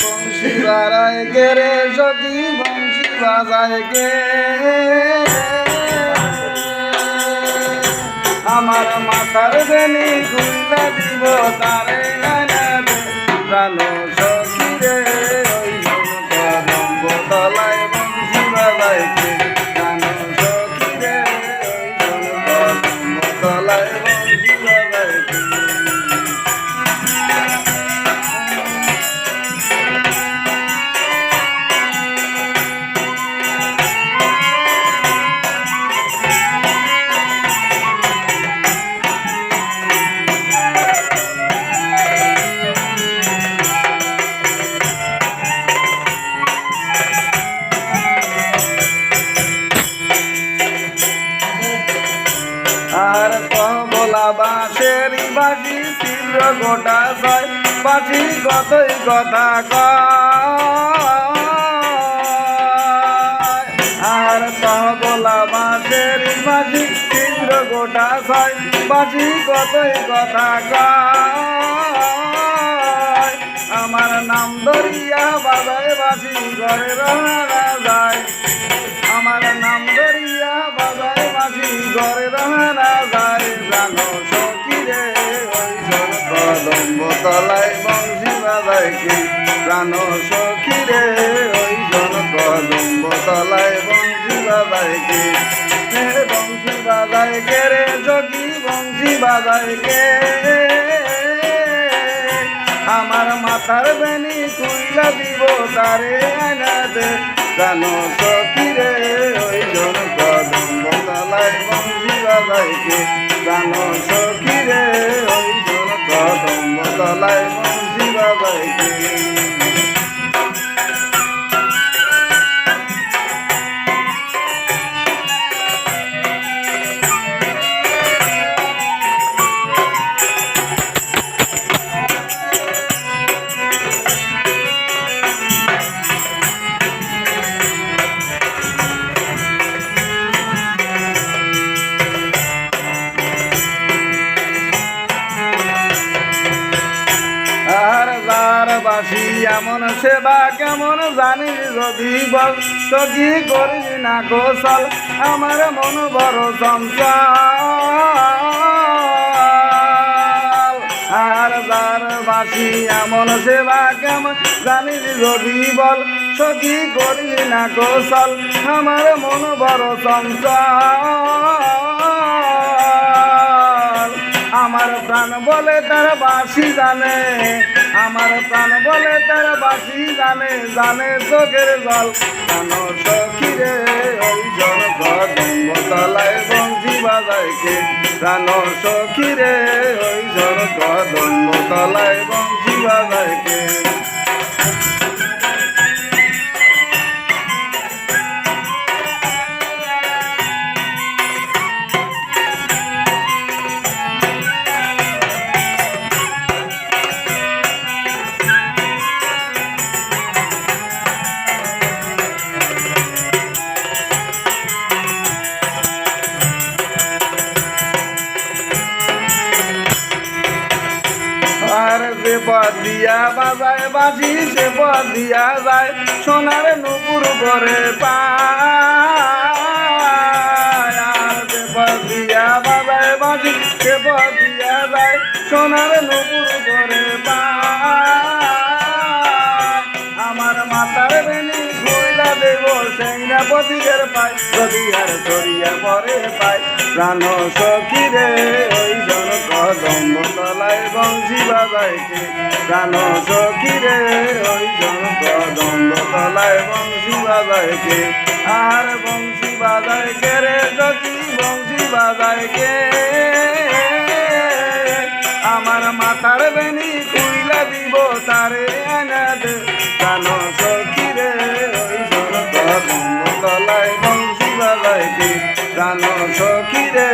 বংশী বাজায় কে রে সখী বংশী বাজায় কে আমার মাথার বেনি খুইলা দিব তারে প্রাণ সখী রে ওই কদম্ব তলায় বংশী বাজায় কে প্রাণ সখী রে ওই কদম্ব তলায় বংশী বাজায় কে আর কমলা বাঁশের বাঁশি ছিল গোটা ছয় বাঁশি কতই কথা কয় আর কমলা বাঁশের বাঁশি ছিল গোটা ছয় বাঁশি কতই কথা কয় আমার নাম ধরিয়া বাজায় বাঁশি ঘরে রওনা যায় আমার নাম ধরিয়া বাজায় বাঁশি ঘরে রওনা যায় জানো সখী রে ওই কদম্ব তলায় বংশী বাজায় কে জানো সখী রে ওই কদম্ব তলায় বংশী বাজায় কে বংশী বাজায় কে রে সখী বংশী বাজায় কে আমার মাথার বেনি খুইলা দিব তারে আয়না দে জানো সখী রে ওই কদম্ব তলায় বংশী বাজায় কে জানো সখী রে ওই কদম্ব তলায় বংশী বাজায় কে বাসি এমন সেবা কেমন জানিস যদি বল সখী করিস না গোসল আমার মন বড় চঞ্চল আর যার বাসি এমন সেবা কেমন জানিস যদি বল সখী করিস না গোসল আমার মন বড় চঞ্চল আমার প্রাণ বলে তার বাসি জানে আমার প্রাণ বলে তার বাসি জানে জানে চোখের জল জানো সখী রে ওই কদম্ব তলায় বংশী বাজায় কে জানো সখী রে ওই কদম্ব তলায় বংশী বাজায় কে সে পথ দিয়া বাজায় বাজি সে পথ দিয়া যায় সোনার নুপুর করে পায় আর সে পথ দিয়া বাজায় বাজি সে পথ দিয়া যায় সোনার নুপুর করে পায় আমার মাথার বেনি খুইলা দেব সেইনা পতিকের পায় যদি আর সরিয়া পরে পায় প্রাণ সখী রে ওই কদম্ব তলায় বংশী বাজায় কে প্রাণ সখী রে ওই কদম্ব তলায় বংশী বাজায় কে আর বংশী বাজায় কে রে সখী বংশী বাজায় কে আমার মাথার বেনি খুইলা দিব তারে আনা দে প্রাণ সখী রে ওই কদম্ব তলায় বংশী বাজায় কে প্রাণ সখী রে